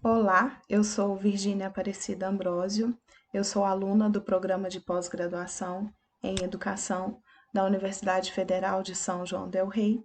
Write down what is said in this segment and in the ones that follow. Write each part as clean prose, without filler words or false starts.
Olá, eu sou Virgínia Aparecida Ambrósio, eu sou aluna do programa de pós-graduação em Educação da Universidade Federal de São João del Rei.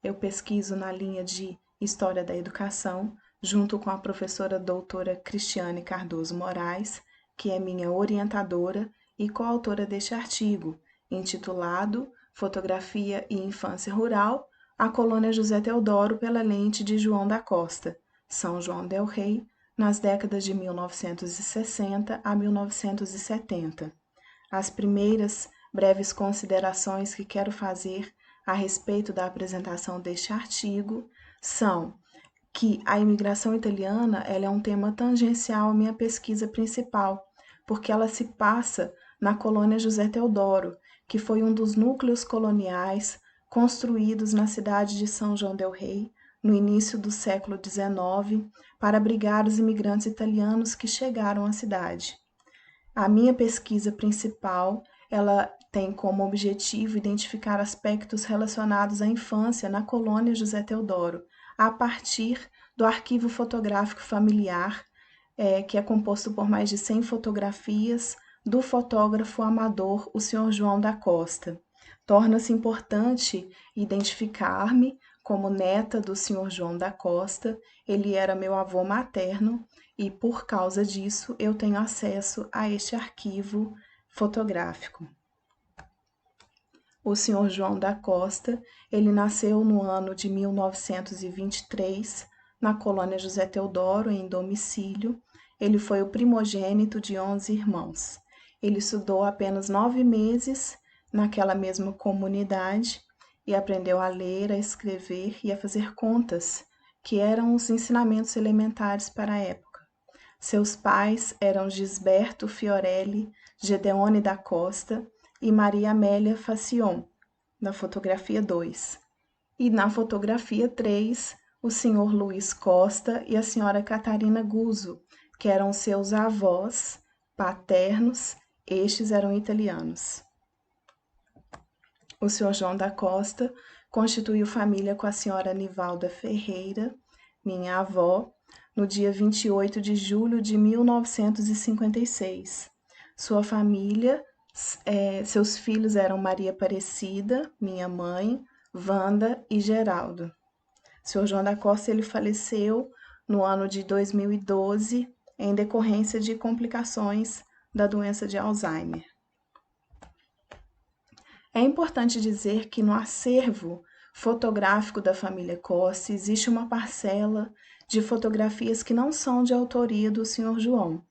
Eu pesquiso na linha de História da Educação, junto com a professora doutora Cristiane Cardoso Moraes, que é minha orientadora e coautora deste artigo, intitulado Fotografia e Infância Rural, a Colônia José Teodoro pela lente de João da Costa, São João del Rei, nas décadas de 1960 a 1970. As primeiras breves considerações que quero fazer a respeito da apresentação deste artigo são que a imigração italiana ela é um tema tangencial à minha pesquisa principal, porque ela se passa na colônia José Teodoro, que foi um dos núcleos coloniais construídos na cidade de São João del Rei no início do século XIX para abrigar os imigrantes italianos que chegaram à cidade. A minha pesquisa principal, ela tem como objetivo identificar aspectos relacionados à infância na colônia José Teodoro, a partir do arquivo fotográfico familiar, que é composto por mais de 100 fotografias do fotógrafo amador, o senhor João da Costa. Torna-se importante identificar-me como neta do senhor João da Costa, ele era meu avô materno e, por causa disso, eu tenho acesso a este arquivo fotográfico. O senhor João da Costa, ele nasceu no ano de 1923, na colônia José Teodoro, em domicílio. Ele foi o primogênito de 11 irmãos. Ele estudou apenas 9 meses naquela mesma comunidade e aprendeu a ler, a escrever e a fazer contas, que eram os ensinamentos elementares para a época. Seus pais eram Gisberto Fiorelli Gedeone da Costa e Maria Amélia Facion, na fotografia 2. E na fotografia 3, o senhor Luiz Costa e a senhora Catarina Guzzo, que eram seus avós paternos, estes eram italianos. O senhor João da Costa constituiu família com a senhora Nivalda Ferreira, minha avó, no dia 28 de julho de 1956. Sua família, seus filhos eram Maria Aparecida, minha mãe, Wanda e Geraldo. O senhor João da Costa ele faleceu no ano de 2012 em decorrência de complicações da doença de Alzheimer. É importante dizer que no acervo fotográfico da família Costa existe uma parcela de fotografias que não são de autoria do senhor João.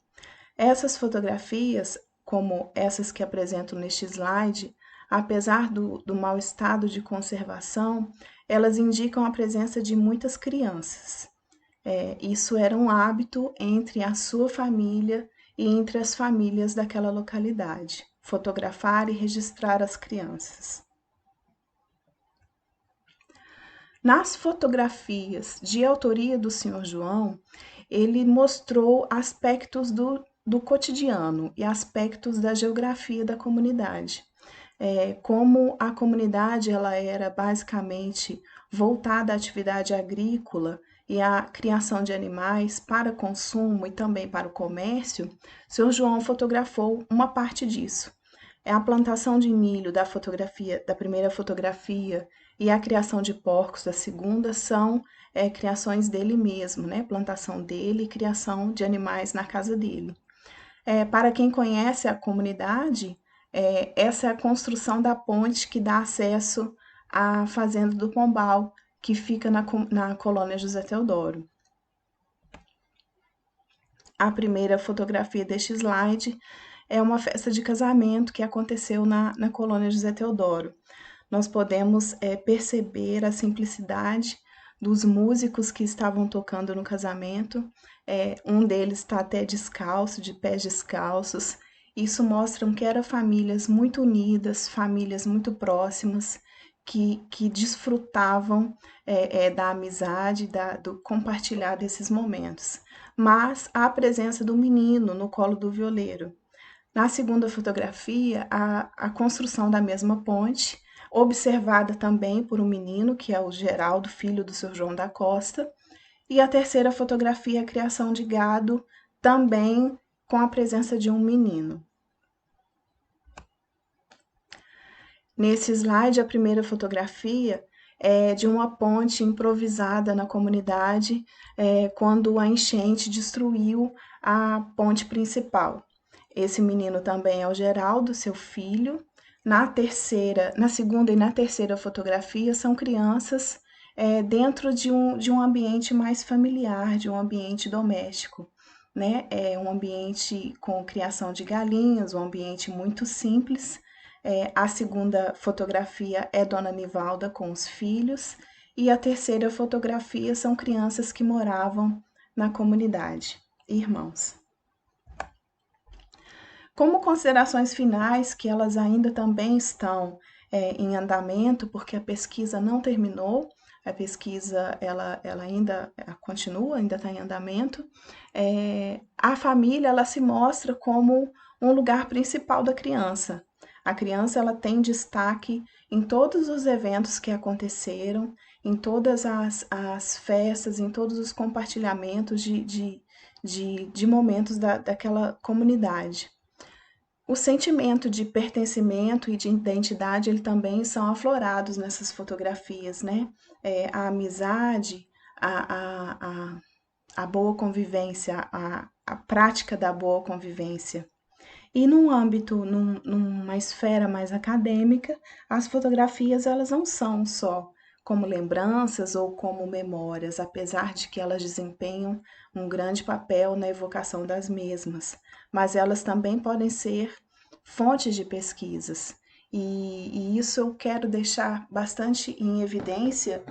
Essas fotografias, como essas que apresento neste slide, apesar do mau estado de conservação, elas indicam a presença de muitas crianças. Isso era um hábito entre a sua família e entre as famílias daquela localidade, fotografar e registrar as crianças. Nas fotografias de autoria do senhor João, ele mostrou aspectos do cotidiano e aspectos da geografia da comunidade. Como a comunidade ela era basicamente voltada à atividade agrícola e à criação de animais para consumo e também para o comércio, o senhor João fotografou uma parte disso. A plantação de milho da primeira fotografia e a criação de porcos da segunda são criações dele mesmo, né? Plantação dele e criação de animais na casa dele. Para quem conhece a comunidade, essa é a construção da ponte que dá acesso à fazenda do Pombal, que fica na colônia José Teodoro. A primeira fotografia deste slide é uma festa de casamento que aconteceu na colônia José Teodoro. Nós podemos perceber a simplicidade dos músicos que estavam tocando no casamento. Um deles está até descalço, de pés descalços. Isso mostra que eram famílias muito unidas, famílias muito próximas, que desfrutavam da amizade, do compartilhar desses momentos. Mas há a presença do menino no colo do violeiro. Na segunda fotografia, a construção da mesma ponte, observada também por um menino, que é o Geraldo, filho do Sr. João da Costa, E a terceira fotografia é a criação de gado, também com a presença de um menino. Nesse slide, a primeira fotografia é de uma ponte improvisada na comunidade, quando a enchente destruiu a ponte principal. Esse menino também é o Geraldo, seu filho. Na segunda e na terceira fotografia são crianças dentro de um ambiente mais familiar, de um ambiente doméstico, né? É um ambiente com criação de galinhas, um ambiente muito simples. A segunda fotografia é Dona Nivalda com os filhos, e a terceira fotografia são crianças que moravam na comunidade, irmãos. Como considerações finais, que elas ainda também estão em andamento, porque a pesquisa não terminou, a pesquisa ela ainda continua, ainda está em andamento. A família ela se mostra como um lugar principal da criança. A criança ela tem destaque em todos os eventos que aconteceram, em todas as festas, em todos os compartilhamentos de momentos daquela comunidade. O sentimento de pertencimento e de identidade, ele também são aflorados nessas fotografias, né? A amizade, a boa convivência, a prática da boa convivência. E num âmbito, numa esfera mais acadêmica, as fotografias elas não são só como lembranças ou como memórias, apesar de que elas desempenham um grande papel na evocação das mesmas, mas elas também podem ser fontes de pesquisas. E isso eu quero deixar bastante em evidência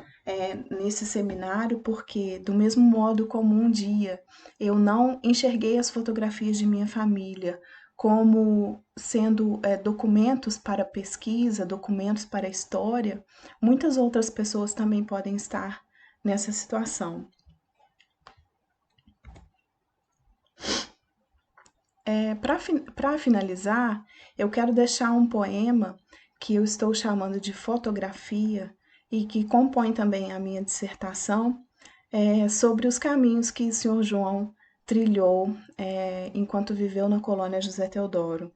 nesse seminário, porque, do mesmo modo como um dia eu não enxerguei as fotografias de minha família como sendo documentos para pesquisa, documentos para a história, muitas outras pessoas também podem estar nessa situação. Para finalizar, eu quero deixar um poema que eu estou chamando de Fotografia e que compõe também a minha dissertação, sobre os caminhos que o Sr. João trilhou enquanto viveu na colônia José Teodoro,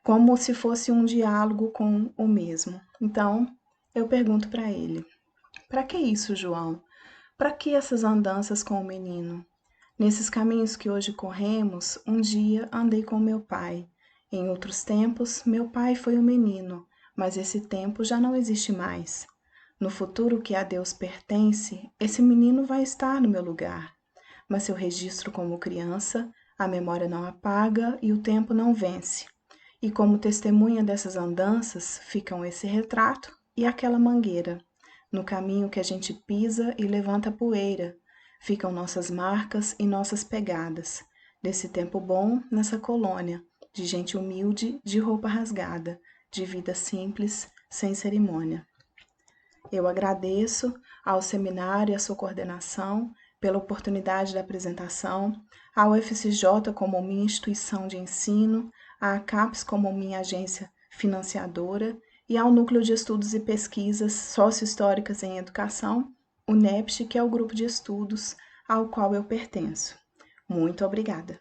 como se fosse um diálogo com o mesmo. Então, eu pergunto para ele: para que isso, João? Para que essas andanças com o menino? Nesses caminhos que hoje corremos, um dia andei com meu pai. Em outros tempos, meu pai foi o menino, mas esse tempo já não existe mais. No futuro que a Deus pertence, esse menino vai estar no meu lugar. Mas seu registro como criança, a memória não apaga e o tempo não vence. E como testemunha dessas andanças, ficam esse retrato e aquela mangueira. No caminho que a gente pisa e levanta poeira, ficam nossas marcas e nossas pegadas, desse tempo bom nessa colônia, de gente humilde, de roupa rasgada, de vida simples, sem cerimônia. Eu agradeço ao seminário e à sua coordenação pela oportunidade da apresentação, ao FCJ como minha instituição de ensino, à CAPES como minha agência financiadora e ao Núcleo de Estudos e Pesquisas Sócio-Históricas em Educação, o NEPST, que é o grupo de estudos ao qual eu pertenço. Muito obrigada.